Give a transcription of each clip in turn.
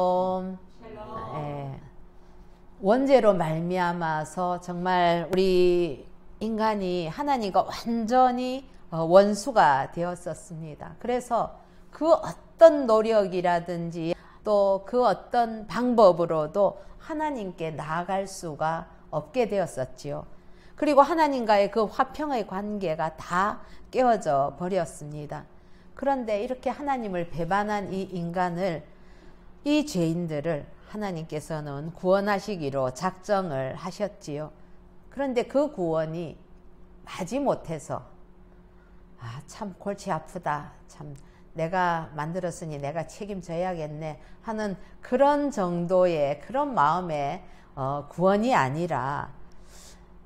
예, 원죄로 말미암아서 정말 우리 인간이 하나님과 완전히 원수가 되었었습니다. 그래서 그 어떤 노력이라든지 또 그 어떤 방법으로도 하나님께 나아갈 수가 없게 되었었지요. 그리고 하나님과의 그 화평의 관계가 다 깨어져 버렸습니다. 그런데 이렇게 하나님을 배반한 이 인간을, 이 죄인들을 하나님께서는 구원하시기로 작정을 하셨지요. 그런데 그 구원이 마지못해서 참 골치 아프다, 참 내가 만들었으니 내가 책임져야겠네 하는 그런 정도의 그런 마음의 구원이 아니라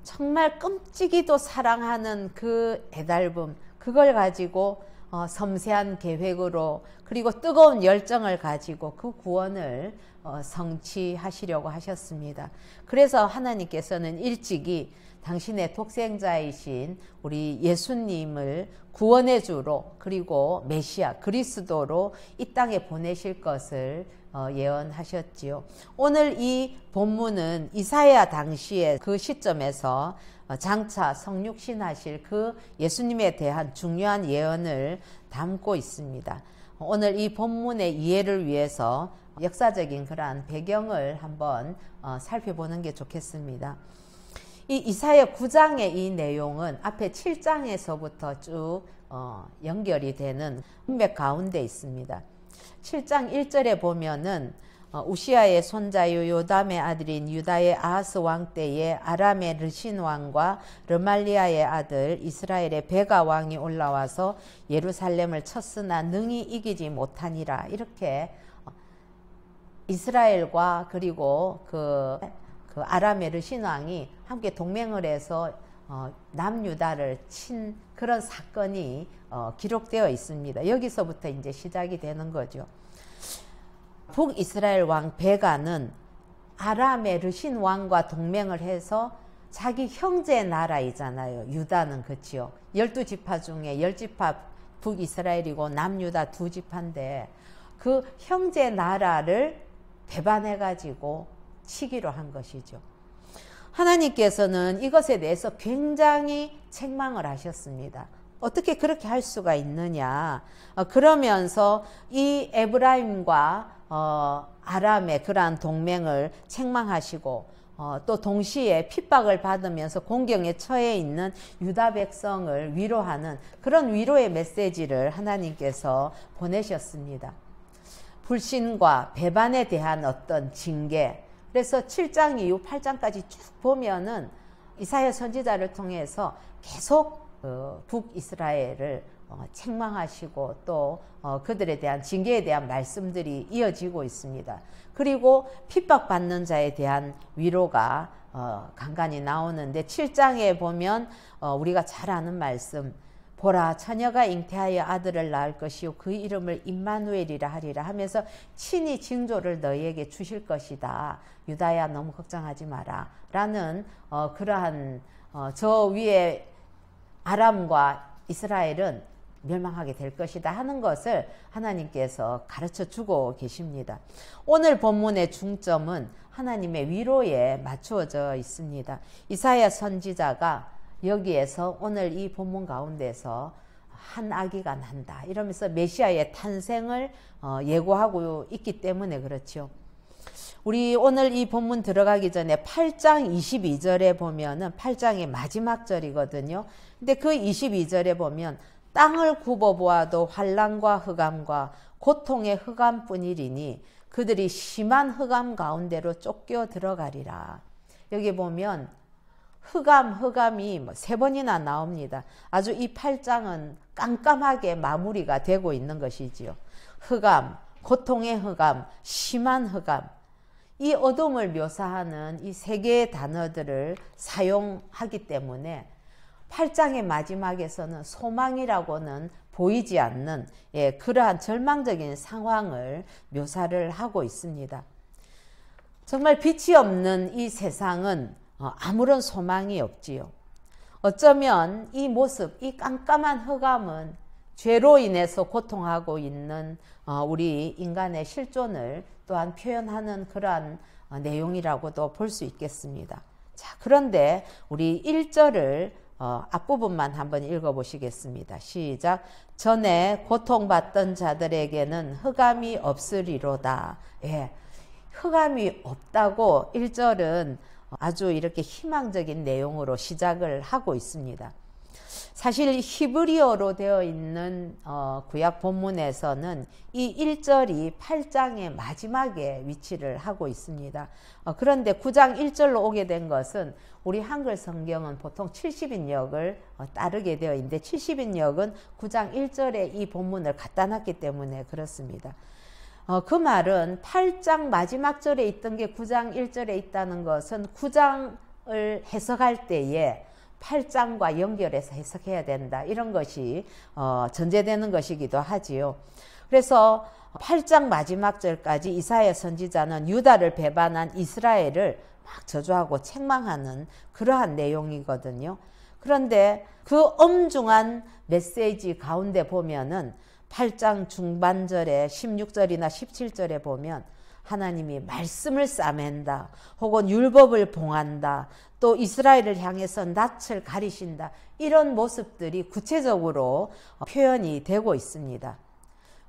정말 끔찍이도 사랑하는 그 애달픔, 그걸 가지고 섬세한 계획으로 그리고 뜨거운 열정을 가지고 그 구원을 성취하시려고 하셨습니다. 그래서 하나님께서는 일찍이 당신의 독생자이신 우리 예수님을 구원의 주로 그리고 메시아 그리스도로 이 땅에 보내실 것을 예언하셨지요. 오늘 이 본문은 이사야 당시의 그 시점에서 장차 성육신하실 그 예수님에 대한 중요한 예언을 담고 있습니다. 오늘 이 본문의 이해를 위해서 역사적인 그러한 배경을 한번 살펴보는 게 좋겠습니다. 이 이사야 9장의 이 내용은 앞에 7장에서부터 쭉 연결이 되는 문맥 가운데 있습니다. 7장 1절에 보면은 우시아의 손자요 요담의 아들인 유다의 아하스 왕 때에 아람의 르신 왕과 르말리아의 아들 이스라엘의 베가 왕이 올라와서 예루살렘을 쳤으나 능히 이기지 못하니라. 이렇게 이스라엘과 그리고 그 아람의 르신 왕이 함께 동맹을 해서 남유다를 친 그런 사건이 기록되어 있습니다. 여기서부터 이제 시작이 되는 거죠. 북이스라엘 왕 베가는 아람의 르신 왕과 동맹을 해서 자기 형제 나라이잖아요. 유다는 그치요. 12지파 중에 10지파 북이스라엘이고 남유다 2지파인데 그 형제 나라를 배반해가지고 치기로 한 것이죠. 하나님께서는 이것에 대해서 굉장히 책망을 하셨습니다. 어떻게 그렇게 할 수가 있느냐. 그러면서 이 에브라임과 아람의 그러한 동맹을 책망하시고 또 동시에 핍박을 받으면서 공경에 처해 있는 유다 백성을 위로하는 그런 위로의 메시지를 하나님께서 보내셨습니다. 불신과 배반에 대한 어떤 징계. 그래서 7장 이후 8장까지 쭉 보면은 이사야 선지자를 통해서 계속 북이스라엘을 책망하시고 또 그들에 대한 징계에 대한 말씀들이 이어지고 있습니다. 그리고 핍박받는 자에 대한 위로가 간간히 나오는데 7장에 보면 우리가 잘 아는 말씀, 보라 처녀가 잉태하여 아들을 낳을 것이요 그 이름을 임마누엘이라 하리라 하면서 친히 징조를 너희에게 주실 것이다. 유다야 너무 걱정하지 마라 라는 그러한 저 위에 아람과 이스라엘은 멸망하게 될 것이다 하는 것을 하나님께서 가르쳐 주고 계십니다. 오늘 본문의 중점은 하나님의 위로에 맞추어져 있습니다. 이사야 선지자가 여기에서 오늘 이 본문 가운데서 한 아기가 난다 이러면서 메시아의 탄생을 예고하고 있기 때문에 그렇죠. 우리 오늘 이 본문 들어가기 전에 8장 22절에 보면은 8장의 마지막 절이거든요. 근데 그 22절에 보면 땅을 굽어보아도 환난과 흑암과 고통의 흑암뿐이리니 그들이 심한 흑암 가운데로 쫓겨 들어가리라. 여기 보면 흑암이 3번이나 나옵니다. 아주 이 8장은 깜깜하게 마무리가 되고 있는 것이지요. 흑암, 고통의 흑암, 심한 흑암. 이 어둠을 묘사하는 이 3개의 단어들을 사용하기 때문에 8장의 마지막에서는 소망이라고는 보이지 않는 그러한 절망적인 상황을 묘사를 하고 있습니다. 정말 빛이 없는 이 세상은 아무런 소망이 없지요. 어쩌면 이 모습, 이 깜깜한 흑암은 죄로 인해서 고통하고 있는 우리 인간의 실존을 또한 표현하는 그러한 내용이라고도 볼 수 있겠습니다. 자, 그런데 우리 1절을 앞부분만 한번 읽어보시겠습니다. 시작. 전에 고통받던 자들에게는 흑암이 없으리로다. 예, 흑암이 없다고 1절은 아주 이렇게 희망적인 내용으로 시작을 하고 있습니다. 사실 히브리어로 되어 있는 구약 본문에서는 이 1절이 8장의 마지막에 위치를 하고 있습니다. 그런데 9장 1절로 오게 된 것은 우리 한글 성경은 보통 70인역을 따르게 되어 있는데 70인역은 9장 1절에 이 본문을 갖다 놨기 때문에 그렇습니다. 그 말은 8장 마지막 절에 있던 게 9장 1절에 있다는 것은 9장을 해석할 때에 8장과 연결해서 해석해야 된다. 이런 것이 전제되는 것이기도 하지요. 그래서 8장 마지막 절까지 이사야 선지자는 유다를 배반한 이스라엘을 막 저주하고 책망하는 그러한 내용이거든요. 그런데 그 엄중한 메시지 가운데 보면은 8장 중반절에 16절이나 17절에 보면 하나님이 말씀을 싸맨다, 혹은 율법을 봉한다, 또 이스라엘을 향해서 낯을 가리신다, 이런 모습들이 구체적으로 표현이 되고 있습니다.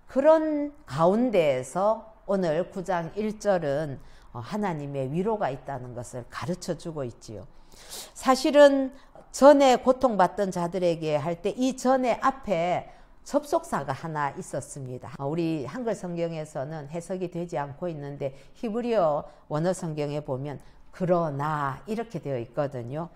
그런 가운데에서 오늘 9장 1절은 하나님의 위로가 있다는 것을 가르쳐 주고 있지요. 사실은 전에 고통받던 자들에게 할 때 이 전에 앞에 접속사가 하나 있었습니다. 우리 한글 성경에서는 해석이 되지 않고 있는데 히브리어 원어 성경에 보면 그러나 이렇게 되어 있거든요.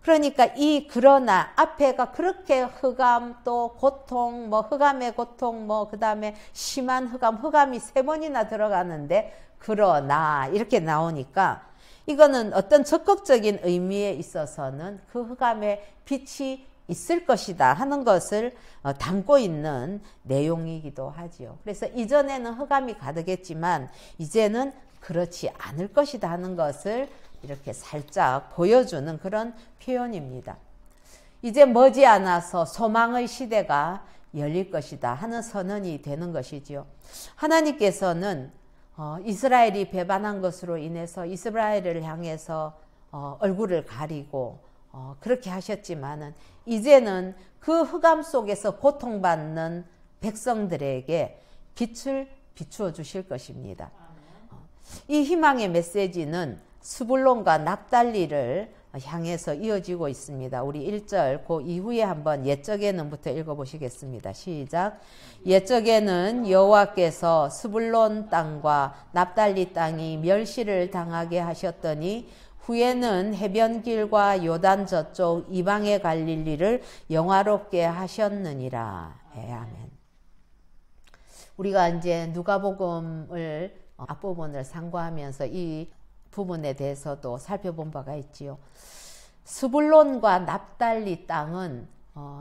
그러니까 이 그러나 앞에가 그렇게 흑암 또 고통 뭐 흑암의 고통 뭐 그다음에 심한 흑암이 3번이나 들어가는데 그러나 이렇게 나오니까 이거는 어떤 적극적인 의미에 있어서는 그 흑암의 빛이 있을 것이다 하는 것을 담고 있는 내용이기도 하지요. 그래서 이전에는 흑암이 가득했지만 이제는 그렇지 않을 것이다 하는 것을 이렇게 살짝 보여주는 그런 표현입니다. 이제 머지않아서 소망의 시대가 열릴 것이다 하는 선언이 되는 것이지요. 하나님께서는 이스라엘이 배반한 것으로 인해서 이스라엘을 향해서 얼굴을 가리고 그렇게 하셨지만은 이제는 그 흑암 속에서 고통받는 백성들에게 빛을 비추어 주실 것입니다. 이 희망의 메시지는 스불론과 납달리를 향해서 이어지고 있습니다. 우리 1절 그 이후에 한번 옛적에는부터 읽어보시겠습니다. 시작. 옛적에는 여호와께서 스불론 땅과 납달리 땅이 멸시를 당하게 하셨더니 후에는 해변길과 요단 저쪽 이방의 갈릴리를 영화롭게 하셨느니라. 아멘. 우리가 이제 누가복음을 앞부분을 상고하면서 이 부분에 대해서도 살펴본 바가 있지요. 스불론과 납달리 땅은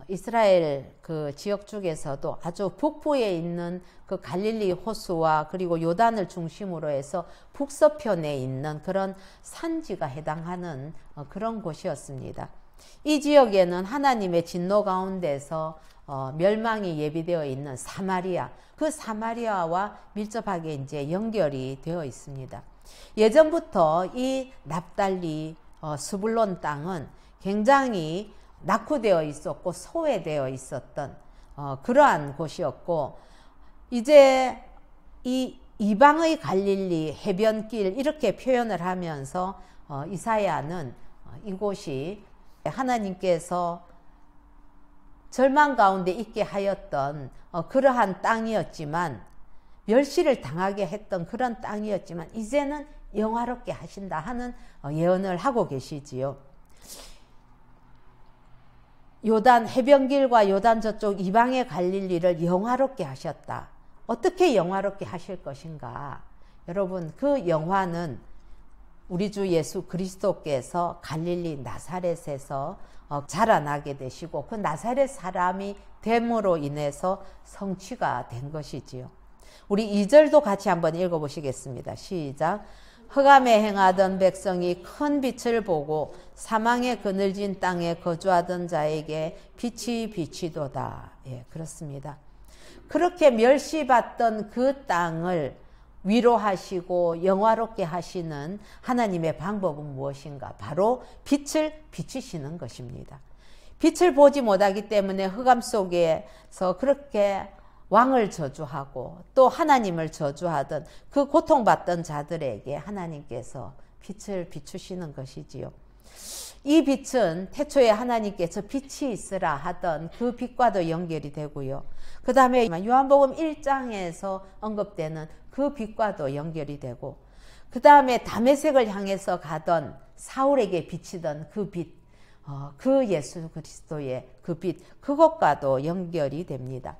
이스라엘 그 지역 중에서도 아주 북부에 있는 그 갈릴리 호수와 그리고 요단을 중심으로 해서 북서편에 있는 그런 산지가 해당하는 그런 곳이었습니다. 이 지역에는 하나님의 진노 가운데서 멸망이 예비되어 있는 사마리아, 그 사마리아와 밀접하게 이제 연결이 되어 있습니다. 예전부터 이 납달리 스불론 땅은 굉장히 낙후되어 있었고 소외되어 있었던 그러한 곳이었고, 이제 이 이방의 갈릴리 해변길 이렇게 표현을 하면서 이사야는 이곳이 하나님께서 절망 가운데 있게 하였던 그러한 땅이었지만, 멸시를 당하게 했던 그런 땅이었지만 이제는 영화롭게 하신다 하는 예언을 하고 계시지요. 요단 해변길과 요단 저쪽 이방의 갈릴리를 영화롭게 하셨다. 어떻게 영화롭게 하실 것인가? 여러분, 그 영화는 우리 주 예수 그리스도께서 갈릴리 나사렛에서 자라나게 되시고 그 나사렛 사람이 됨으로 인해서 성취가 된 것이지요. 우리 2절도 같이 한번 읽어보시겠습니다. 시작. 흑암에 행하던 백성이 큰 빛을 보고 사망의 그늘진 땅에 거주하던 자에게 빛이 비치도다. 예, 그렇습니다. 그렇게 멸시받던 그 땅을 위로하시고 영화롭게 하시는 하나님의 방법은 무엇인가? 바로 빛을 비추시는 것입니다. 빛을 보지 못하기 때문에 흑암 속에서 그렇게 왕을 저주하고 또 하나님을 저주하던 그 고통받던 자들에게 하나님께서 빛을 비추시는 것이지요. 이 빛은 태초에 하나님께서 빛이 있으라 하던 그 빛과도 연결이 되고요. 그 다음에 요한복음 1장에서 언급되는 그 빛과도 연결이 되고, 그 다음에 다메섹을 향해서 가던 사울에게 비치던 그 빛, 그 예수 그리스도의 그 빛, 그것과도 연결이 됩니다.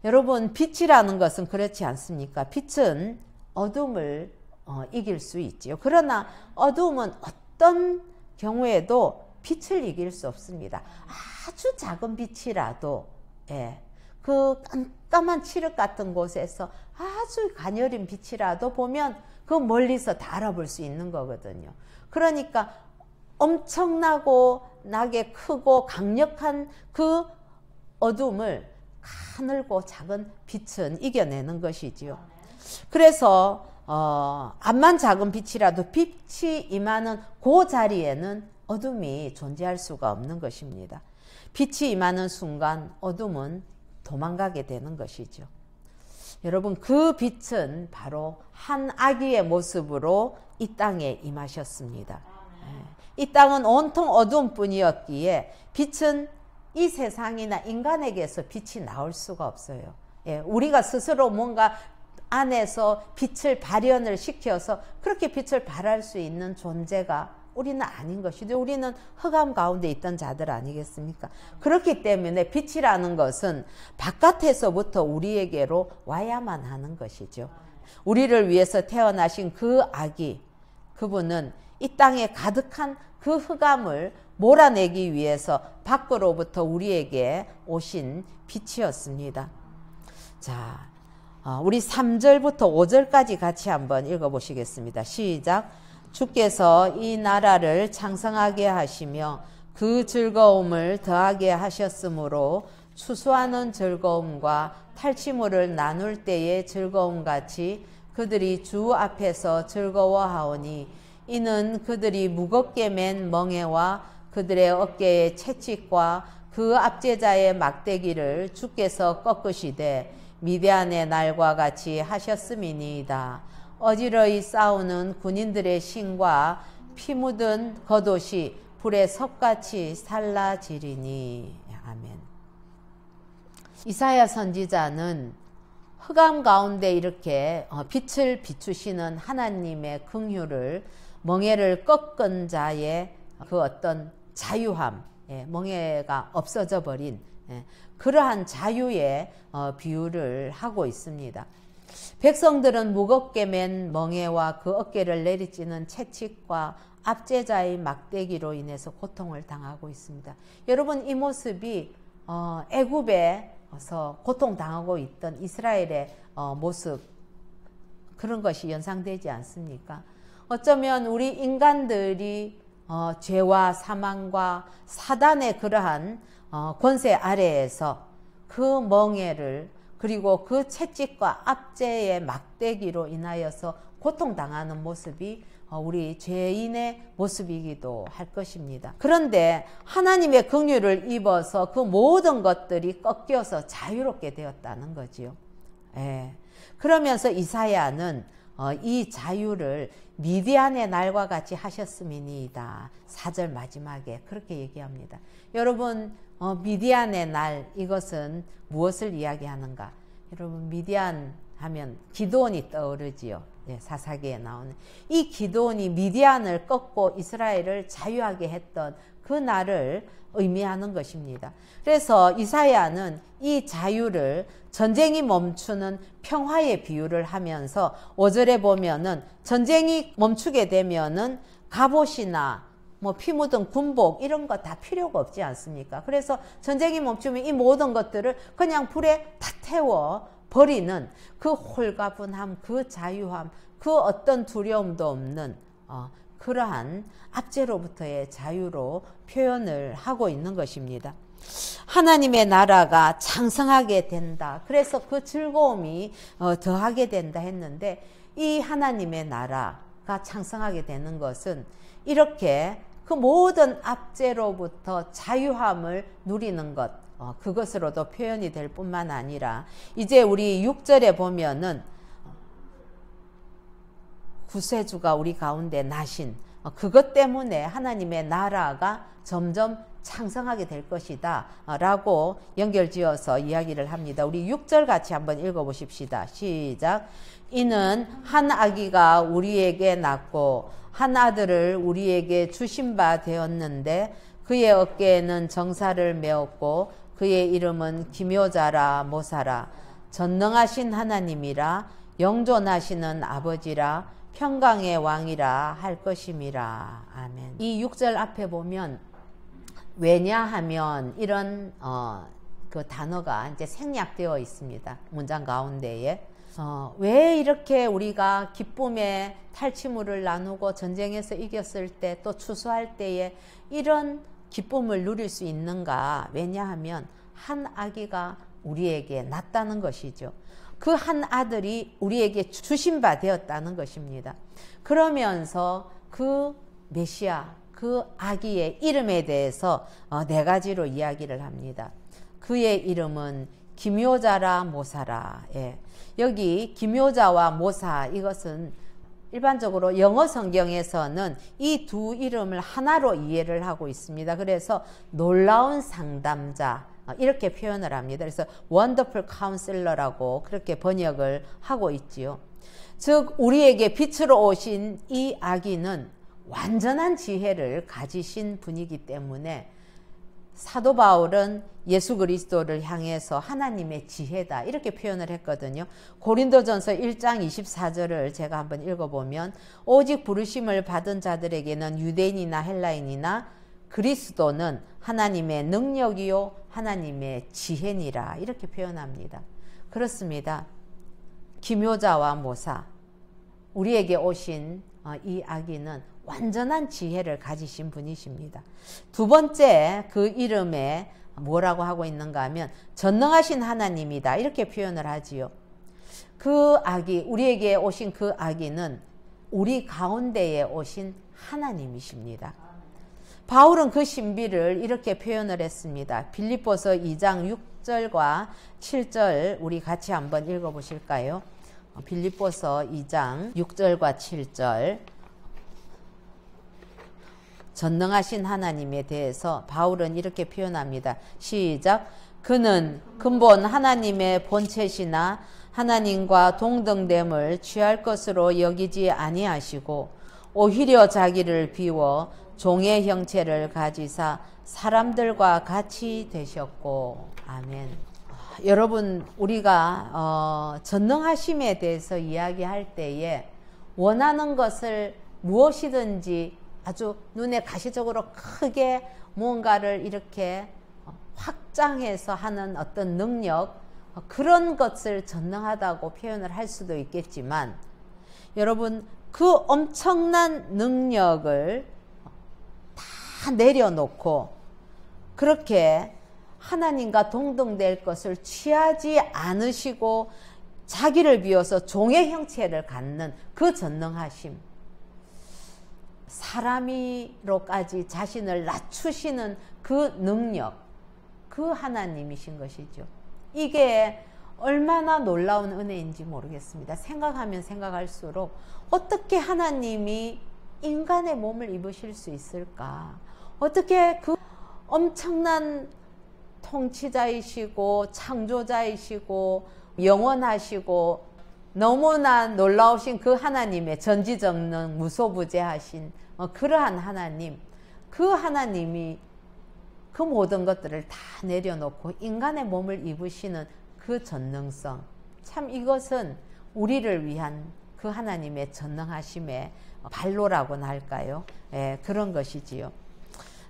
여러분, 빛이라는 것은 그렇지 않습니까? 빛은 어둠을 이길 수 있지요. 그러나 어둠은 어떤 경우에도 빛을 이길 수 없습니다. 아주 작은 빛이라도, 그 깜깜한 칠흑 같은 곳에서 아주 가녀린 빛이라도 보면 그 멀리서 다 알아볼 수 있는 거거든요. 그러니까 엄청나게 크고 강력한 그 어둠을 가늘고 작은 빛은 이겨내는 것이지요. 그래서 암만 작은 빛이라도 빛이 임하는 그 자리에는 어둠이 존재할 수가 없는 것입니다. 빛이 임하는 순간 어둠은 도망가게 되는 것이죠. 여러분, 그 빛은 바로 한 아기의 모습으로 이 땅에 임하셨습니다. 이 땅은 온통 어둠뿐이었기에 빛은 이 세상이나 인간에게서 빛이 나올 수가 없어요. 우리가 스스로 뭔가 안에서 빛을 발현을 시켜서 그렇게 빛을 발할 수 있는 존재가 우리는 아닌 것이죠. 우리는 흑암 가운데 있던 자들 아니겠습니까? 그렇기 때문에 빛이라는 것은 바깥에서부터 우리에게로 와야만 하는 것이죠. 우리를 위해서 태어나신 그 아기, 그분은 이 땅에 가득한 그 흑암을 몰아내기 위해서 밖으로부터 우리에게 오신 빛이었습니다. 자, 우리 3절부터 5절까지 같이 한번 읽어보시겠습니다. 시작. 주께서 이 나라를 창성하게 하시며 그 즐거움을 더하게 하셨으므로 추수하는 즐거움과 탈취물을 나눌 때의 즐거움같이 그들이 주 앞에서 즐거워하오니 이는 그들이 무겁게 맨 멍에와 그들의 어깨의 채찍과 그 압제자의 막대기를 주께서 꺾으시되 미디안의 날과 같이 하셨음이니이다. 어지러이 싸우는 군인들의 신과 피 묻은 겉옷이 불의 섭같이 살라지리니. 아멘. 이사야 선지자는 흑암 가운데 이렇게 빛을 비추시는 하나님의 긍휼을, 멍에를 꺾은 자의 그 어떤 자유함, 멍에가 없어져 버린 그러한 자유의 비유를 하고 있습니다. 백성들은 무겁게 맨 멍에와 그 어깨를 내리찌는 채찍과 압제자의 막대기로 인해서 고통을 당하고 있습니다. 여러분, 이 모습이 애굽에서 고통당하고 있던 이스라엘의 모습, 그런 것이 연상되지 않습니까? 어쩌면 우리 인간들이 죄와 사망과 사단의 그러한 권세 아래에서 그 멍에를, 그리고 그 채찍과 압제의 막대기로 인하여서 고통당하는 모습이 우리 죄인의 모습이기도 할 것입니다. 그런데 하나님의 긍휼을 입어서 그 모든 것들이 꺾여서 자유롭게 되었다는 거지요. 그러면서 이사야는 이 자유를 미디안의 날과 같이 하셨음이니이다. 4절 마지막에 그렇게 얘기합니다. 여러분, 미디안의 날, 이것은 무엇을 이야기하는가? 여러분, 미디안 하면 기드온이 떠오르지요. 사사기에 나오는 이 기드온이 미디안을 꺾고 이스라엘을 자유하게 했던 그 날을 의미하는 것입니다. 그래서 이사야는 이 자유를 전쟁이 멈추는 평화의 비유를 하면서 5절에 보면은 전쟁이 멈추게 되면은 갑옷이나 피 묻은 군복 이런 거 다 필요가 없지 않습니까? 그래서 전쟁이 멈추면 이 모든 것들을 그냥 불에 다 태워 버리는 그 홀가분함, 그 자유함, 그 어떤 두려움도 없는 그러한 압제로부터의 자유로 표현을 하고 있는 것입니다. 하나님의 나라가 창성하게 된다. 그래서 그 즐거움이 더하게 된다 했는데, 이 하나님의 나라가 창성하게 되는 것은 이렇게 그 모든 압제로부터 자유함을 누리는 것, 그것으로도 표현이 될 뿐만 아니라, 이제 우리 6절에 보면은 구세주가 우리 가운데 나신 그것 때문에 하나님의 나라가 점점 창성하게 될 것이다 라고 연결지어서 이야기를 합니다. 우리 6절 같이 한번 읽어보십시다. 시작. 이는 한 아기가 우리에게 낳고 한 아들을 우리에게 주신 바 되었는데, 그의 어깨에는 정사를 메었고 그의 이름은 기묘자라 모사라, 전능하신 하나님이라, 영존하시는 아버지라, 평강의 왕이라 할 것임이라. 아멘. 이 6절 앞에 보면 왜냐하면 이런 그 단어가 이제 생략되어 있습니다. 문장 가운데에. 왜 이렇게 우리가 기쁨의 탈취물을 나누고 전쟁에서 이겼을 때 또 추수할 때에 이런 기쁨을 누릴 수 있는가? 왜냐하면 한 아기가 우리에게 낳았다는 것이죠. 그 한 아들이 우리에게 주신 바 되었다는 것입니다. 그러면서 그 메시아, 그 아기의 이름에 대해서 네 가지로 이야기를 합니다. 그의 이름은 기묘자라 모사라. 예. 여기 기묘자와 모사, 이것은 일반적으로 영어 성경에서는 이 두 이름을 하나로 이해를 하고 있습니다. 그래서 놀라운 상담자, 이렇게 표현을 합니다. 그래서 원더풀 카운슬러라고 그렇게 번역을 하고 있지요. 즉 우리에게 빛으로 오신 이 아기는 완전한 지혜를 가지신 분이기 때문에 사도 바울은 예수 그리스도를 향해서 하나님의 지혜다 이렇게 표현을 했거든요. 고린도전서 1장 24절을 제가 한번 읽어보면, 오직 부르심을 받은 자들에게는 유대인이나 헬라인이나 그리스도는 하나님의 능력이요 하나님의 지혜니라 이렇게 표현합니다. 그렇습니다. 기묘자와 모사, 우리에게 오신 이 아기는 완전한 지혜를 가지신 분이십니다. 두 번째, 그 이름에 뭐라고 하고 있는가 하면 전능하신 하나님이다 이렇게 표현을 하지요. 그 아기, 우리에게 오신 그 아기는 우리 가운데에 오신 하나님이십니다. 바울은 그 신비를 이렇게 표현을 했습니다. 빌립보서 2장 6절과 7절 우리 같이 한번 읽어보실까요? 빌립보서 2장 6절과 7절, 전능하신 하나님에 대해서 바울은 이렇게 표현합니다. 시작. 그는 근본 하나님의 본체시나 하나님과 동등됨을 취할 것으로 여기지 아니하시고 오히려 자기를 비워 종의 형체를 가지사 사람들과 같이 되셨고. 아멘. 여러분, 우리가 전능하심에 대해서 이야기할 때에 원하는 것을 무엇이든지 아주 눈에 가시적으로 크게 무언가를 이렇게 확장해서 하는 어떤 능력, 그런 것을 전능하다고 표현을 할 수도 있겠지만, 여러분, 그 엄청난 능력을 다 내려놓고 그렇게 하나님과 동등될 것을 취하지 않으시고 자기를 비워서 종의 형체를 갖는 그 전능하심, 사람이로까지 자신을 낮추시는 그 능력, 그 하나님이신 것이죠. 이게 얼마나 놀라운 은혜인지 모르겠습니다. 생각하면 생각할수록 어떻게 하나님이 인간의 몸을 입으실 수 있을까? 어떻게 그 엄청난 통치자이시고 창조자이시고 영원하시고 너무나 놀라우신 그 하나님의 전지전능 무소부재하신 그러한 하나님, 그 하나님이 그 모든 것들을 다 내려놓고 인간의 몸을 입으시는 그 전능성, 참 이것은 우리를 위한 그 하나님의 전능하심의 발로라고나 할까요? 예, 그런 것이지요.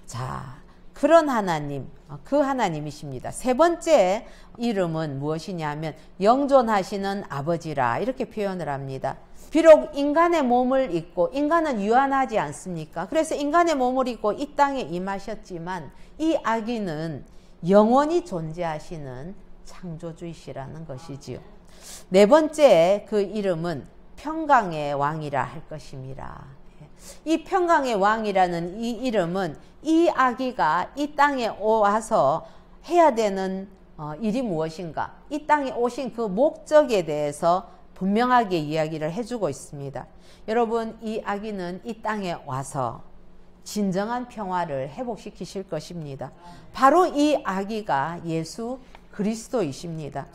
자, 그런 하나님, 그 하나님이십니다. 세 번째 이름은 무엇이냐면 영존하시는 아버지라 이렇게 표현을 합니다. 비록 인간의 몸을 입고, 인간은 유한하지 않습니까? 그래서 인간의 몸을 입고 이 땅에 임하셨지만 이 아기는 영원히 존재하시는 창조주이시라는 것이지요. 네 번째 그 이름은 평강의 왕이라 할 것입니다. 이 평강의 왕이라는 이 이름은 이 아기가 이 땅에 와서 해야 되는 일이 무엇인가, 이 땅에 오신 그 목적에 대해서 분명하게 이야기를 해주고 있습니다. 여러분, 이 아기는 이 땅에 와서 진정한 평화를 회복시키실 것입니다. 바로 이 아기가 예수 그리스도이십니다.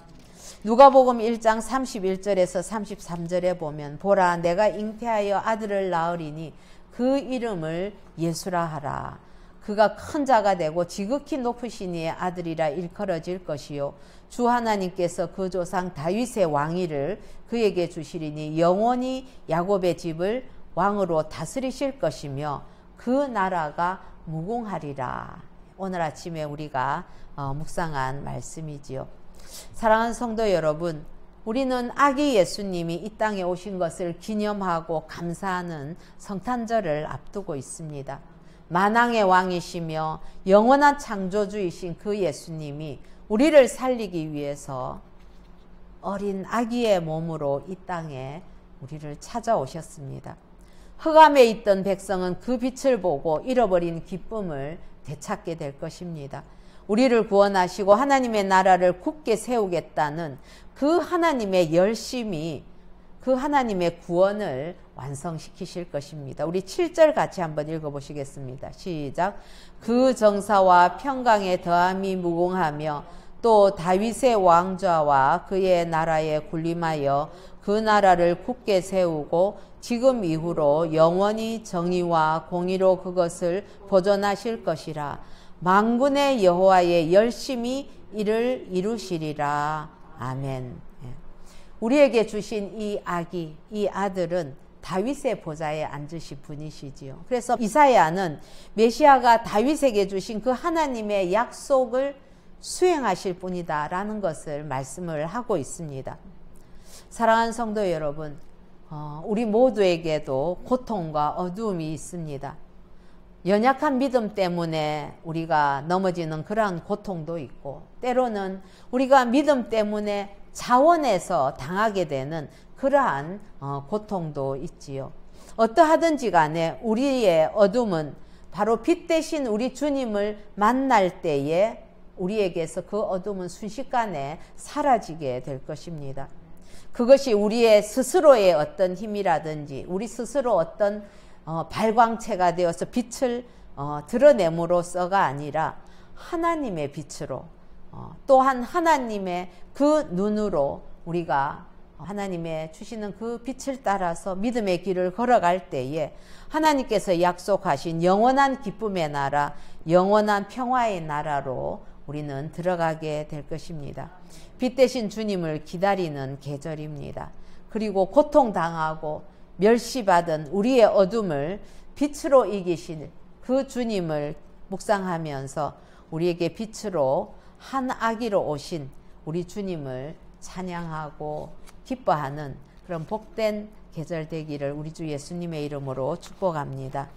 누가복음 1장 31절에서 33절에 보면 보라 내가 잉태하여 아들을 낳으리니 그 이름을 예수라 하라. 그가 큰 자가 되고 지극히 높으신 이의 아들이라 일컬어질 것이요 주 하나님께서 그 조상 다윗의 왕위를 그에게 주시리니 영원히 야곱의 집을 왕으로 다스리실 것이며 그 나라가 무궁하리라. 오늘 아침에 우리가 묵상한 말씀이지요. 사랑하는 성도 여러분, 우리는 아기 예수님이 이 땅에 오신 것을 기념하고 감사하는 성탄절을 앞두고 있습니다. 만왕의 왕이시며 영원한 창조주이신 그 예수님이 우리를 살리기 위해서 어린 아기의 몸으로 이 땅에 우리를 찾아오셨습니다. 흑암에 있던 백성은 그 빛을 보고 잃어버린 기쁨을 되찾게 될 것입니다. 우리를 구원하시고 하나님의 나라를 굳게 세우겠다는 그 하나님의 열심이 그 하나님의 구원을 완성시키실 것입니다. 우리 7절 같이 한번 읽어보시겠습니다. 시작. 그 정사와 평강의 더함이 무궁하며 또 다윗의 왕좌와 그의 나라에 군림하여 그 나라를 굳게 세우고 지금 이후로 영원히 정의와 공의로 그것을 보존하실 것이라. 만군의 여호와의 열심히 이를 이루시리라. 아멘. 우리에게 주신 이 아기, 이 아들은 다윗의 보좌에 앉으신 분이시지요. 그래서 이사야는 메시아가 다윗에게 주신 그 하나님의 약속을 수행하실 분이다 라는 것을 말씀을 하고 있습니다. 사랑하는 성도 여러분, 우리 모두에게도 고통과 어두움이 있습니다. 연약한 믿음 때문에 우리가 넘어지는 그러한 고통도 있고, 때로는 우리가 믿음 때문에 자원해서 당하게 되는 그러한 고통도 있지요. 어떠하든지 간에 우리의 어둠은 바로 빛 대신 우리 주님을 만날 때에 우리에게서 그 어둠은 순식간에 사라지게 될 것입니다. 그것이 우리의 스스로의 어떤 힘이라든지 우리 스스로 어떤 발광체가 되어서 빛을 드러냄으로써가 아니라 하나님의 빛으로, 또한 하나님의 그 눈으로 우리가 하나님의 주시는 그 빛을 따라서 믿음의 길을 걸어갈 때에 하나님께서 약속하신 영원한 기쁨의 나라, 영원한 평화의 나라로 우리는 들어가게 될 것입니다. 빛 대신 주님을 기다리는 계절입니다. 그리고 고통당하고 멸시받은 우리의 어둠을 빛으로 이기신 그 주님을 묵상하면서 우리에게 빛으로 한 아기로 오신 우리 주님을 찬양하고 기뻐하는 그런 복된 계절 되기를 우리 주 예수님의 이름으로 축복합니다.